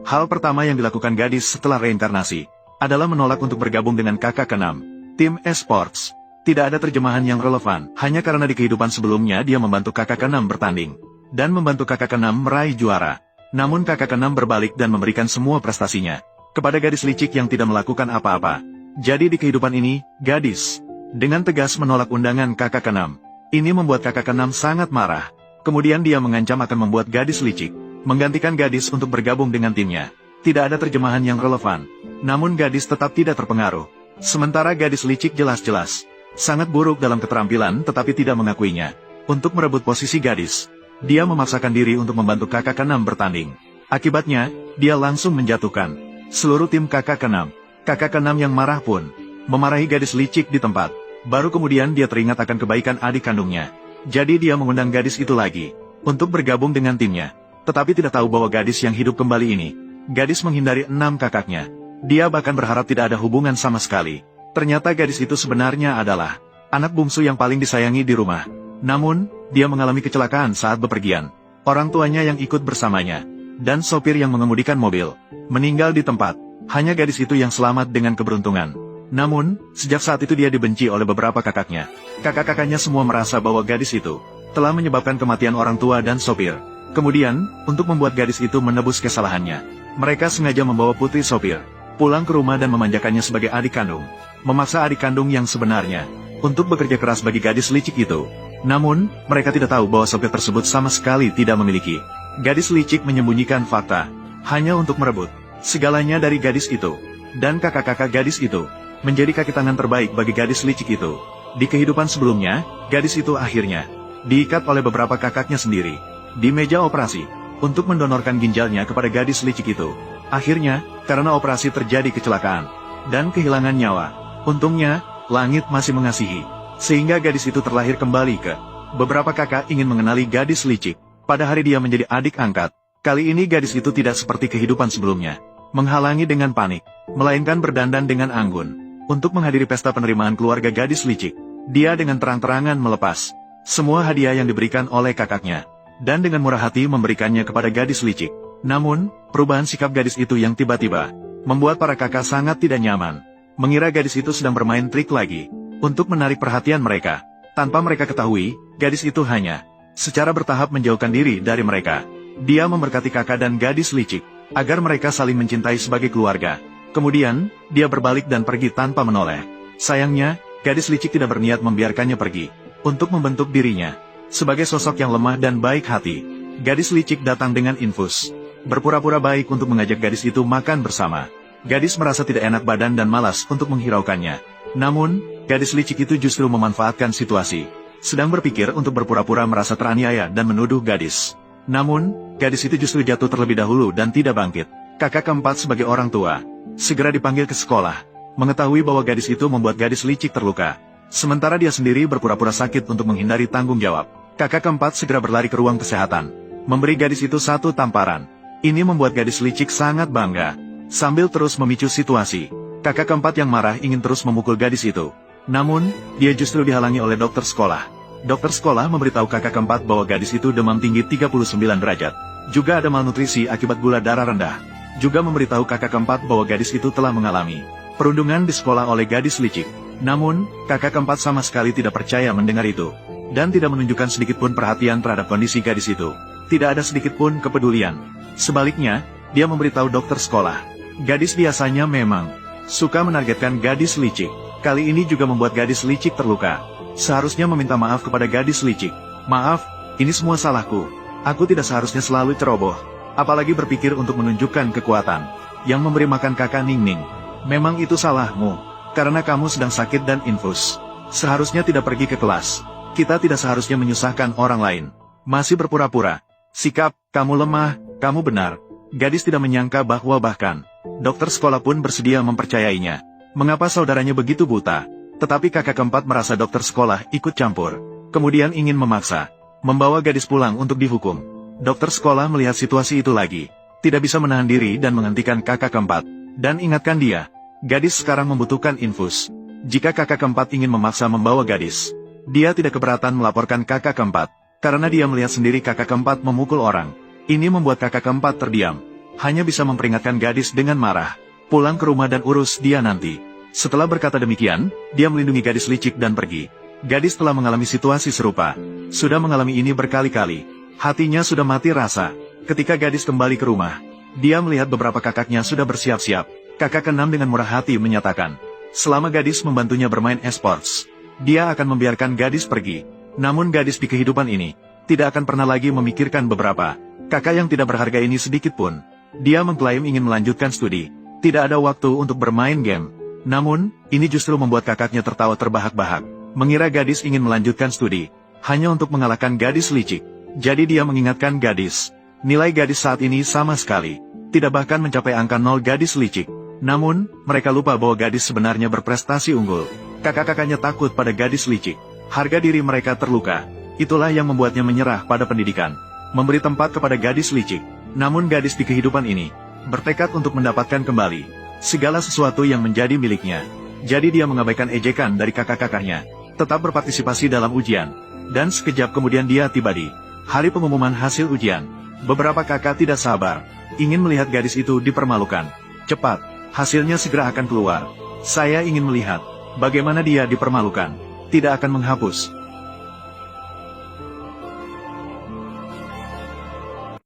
Hal pertama yang dilakukan gadis setelah reinkarnasi adalah menolak untuk bergabung dengan kakak keenam, tim esports. Tidak ada terjemahan yang relevan, hanya karena di kehidupan sebelumnya dia membantu kakak keenam bertanding, dan membantu kakak keenam meraih juara. Namun kakak keenam berbalik dan memberikan semua prestasinya kepada gadis licik yang tidak melakukan apa-apa. Jadi di kehidupan ini, gadis dengan tegas menolak undangan kakak keenam. Ini membuat kakak keenam sangat marah. Kemudian dia mengancam akan membuat gadis licik menggantikan gadis untuk bergabung dengan timnya. Tidak ada terjemahan yang relevan, namun gadis tetap tidak terpengaruh. Sementara gadis licik jelas-jelas sangat buruk dalam keterampilan tetapi tidak mengakuinya. Untuk merebut posisi gadis, dia memaksakan diri untuk membantu kakak keenam bertanding. Akibatnya, dia langsung menjatuhkan seluruh tim kakak keenam. Kakak keenam yang marah pun memarahi gadis licik di tempat. Baru kemudian dia teringat akan kebaikan adik kandungnya. Jadi dia mengundang gadis itu lagi untuk bergabung dengan timnya. Tetapi tidak tahu bahwa gadis yang hidup kembali ini, gadis menghindari 6 kakaknya. Dia bahkan berharap tidak ada hubungan sama sekali. Ternyata gadis itu sebenarnya adalah anak bungsu yang paling disayangi di rumah. Namun, dia mengalami kecelakaan saat bepergian. Orang tuanya yang ikut bersamanya, dan sopir yang mengemudikan mobil, meninggal di tempat. Hanya gadis itu yang selamat dengan keberuntungan. Namun, sejak saat itu dia dibenci oleh beberapa kakaknya. Kakak-kakaknya semua merasa bahwa gadis itu telah menyebabkan kematian orang tua dan sopir. Kemudian, untuk membuat gadis itu menebus kesalahannya, mereka sengaja membawa putri sopir pulang ke rumah dan memanjakannya sebagai adik kandung. Memaksa adik kandung yang sebenarnya untuk bekerja keras bagi gadis licik itu. Namun, mereka tidak tahu bahwa sopir tersebut sama sekali tidak memiliki. Gadis licik menyembunyikan fakta, hanya untuk merebut segalanya dari gadis itu. Dan kakak-kakak gadis itu menjadi kaki tangan terbaik bagi gadis licik itu. Di kehidupan sebelumnya, gadis itu akhirnya diikat oleh beberapa kakaknya sendiri di meja operasi untuk mendonorkan ginjalnya kepada gadis licik itu. Akhirnya, karena operasi terjadi kecelakaan dan kehilangan nyawa. Untungnya, langit masih mengasihi, sehingga gadis itu terlahir kembali ke. Beberapa kakak ingin mengenali gadis licik. Pada hari dia menjadi adik angkat. Kali ini gadis itu tidak seperti kehidupan sebelumnya, menghalangi dengan panik, melainkan berdandan dengan anggun untuk menghadiri pesta penerimaan keluarga gadis licik. Dia dengan terang-terangan melepas semua hadiah yang diberikan oleh kakaknya, dan dengan murah hati memberikannya kepada gadis licik. Namun, perubahan sikap gadis itu yang tiba-tiba membuat para kakak sangat tidak nyaman, mengira gadis itu sedang bermain trik lagi untuk menarik perhatian mereka. Tanpa mereka ketahui, gadis itu hanya secara bertahap menjauhkan diri dari mereka. Dia memberkati kakak dan gadis licik agar mereka saling mencintai sebagai keluarga. Kemudian, dia berbalik dan pergi tanpa menoleh. Sayangnya, gadis licik tidak berniat membiarkannya pergi untuk membentuk dirinya sebagai sosok yang lemah dan baik hati. Gadis licik datang dengan infus, berpura-pura baik untuk mengajak gadis itu makan bersama. Gadis merasa tidak enak badan dan malas untuk menghiraukannya. Namun, gadis licik itu justru memanfaatkan situasi, sedang berpikir untuk berpura-pura merasa teraniaya dan menuduh gadis. Namun, gadis itu justru jatuh terlebih dahulu dan tidak bangkit. Kakak keempat sebagai orang tua segera dipanggil ke sekolah, mengetahui bahwa gadis itu membuat gadis licik terluka. Sementara dia sendiri berpura-pura sakit untuk menghindari tanggung jawab. Kakak keempat segera berlari ke ruang kesehatan, memberi gadis itu satu tamparan. Ini membuat gadis licik sangat bangga. Sambil terus memicu situasi, kakak keempat yang marah ingin terus memukul gadis itu. Namun, dia justru dihalangi oleh dokter sekolah. Dokter sekolah memberitahu kakak keempat bahwa gadis itu demam tinggi 39 derajat. Juga ada malnutrisi akibat gula darah rendah. Juga memberitahu kakak keempat bahwa gadis itu telah mengalami perundungan di sekolah oleh gadis licik. Namun, kakak keempat sama sekali tidak percaya mendengar itu, dan tidak menunjukkan sedikitpun perhatian terhadap kondisi gadis itu. Tidak ada sedikitpun kepedulian. Sebaliknya, dia memberitahu dokter sekolah, gadis biasanya memang suka menargetkan gadis licik. Kali ini juga membuat gadis licik terluka. Seharusnya meminta maaf kepada gadis licik. Maaf, ini semua salahku. Aku tidak seharusnya selalu ceroboh, apalagi berpikir untuk menunjukkan kekuatan. Yang memberi makan kakak Ningning, memang itu salahmu, karena kamu sedang sakit dan infus. Seharusnya tidak pergi ke kelas. Kita tidak seharusnya menyusahkan orang lain. Masih berpura-pura. Sikap, kamu lemah, kamu benar. Gadis tidak menyangka bahwa bahkan dokter sekolah pun bersedia mempercayainya. Mengapa saudaranya begitu buta? Tetapi kakak keempat merasa dokter sekolah ikut campur. Kemudian ingin memaksa membawa gadis pulang untuk dihukum. Dokter sekolah melihat situasi itu lagi, tidak bisa menahan diri dan menghentikan kakak keempat, dan ingatkan dia, gadis sekarang membutuhkan infus. Jika kakak keempat ingin memaksa membawa gadis, dia tidak keberatan melaporkan kakak keempat, karena dia melihat sendiri kakak keempat memukul orang. Ini membuat kakak keempat terdiam. hanya bisa memperingatkan gadis dengan marah. Pulang ke rumah dan urus dia nanti. Setelah berkata demikian, dia melindungi gadis licik dan pergi. Gadis telah mengalami situasi serupa. Sudah mengalami ini berkali-kali. Hatinya sudah mati rasa. Ketika gadis kembali ke rumah, dia melihat beberapa kakaknya sudah bersiap-siap. Kakak keenam dengan murah hati menyatakan, selama gadis membantunya bermain esports, dia akan membiarkan gadis pergi. Namun gadis di kehidupan ini, tidak akan pernah lagi memikirkan beberapa kakak yang tidak berharga ini sedikit pun. Dia mengklaim ingin melanjutkan studi. Tidak ada waktu untuk bermain game. Namun, ini justru membuat kakaknya tertawa terbahak-bahak. Mengira gadis ingin melanjutkan studi, hanya untuk mengalahkan gadis licik. Jadi dia mengingatkan gadis. Nilai gadis saat ini sama sekali tidak bahkan mencapai angka 0 gadis licik. Namun, mereka lupa bahwa gadis sebenarnya berprestasi unggul. Kakak-kakaknya takut pada gadis licik. Harga diri mereka terluka. Itulah yang membuatnya menyerah pada pendidikan. Memberi tempat kepada gadis licik. Namun gadis di kehidupan ini bertekad untuk mendapatkan kembali segala sesuatu yang menjadi miliknya. Jadi dia mengabaikan ejekan dari kakak-kakaknya. Tetap berpartisipasi dalam ujian. Dan sekejap kemudian dia tiba di hari pengumuman hasil ujian. Beberapa kakak tidak sabar, ingin melihat gadis itu dipermalukan. Cepat, hasilnya segera akan keluar. Saya ingin melihat bagaimana dia dipermalukan. Tidak akan menghapus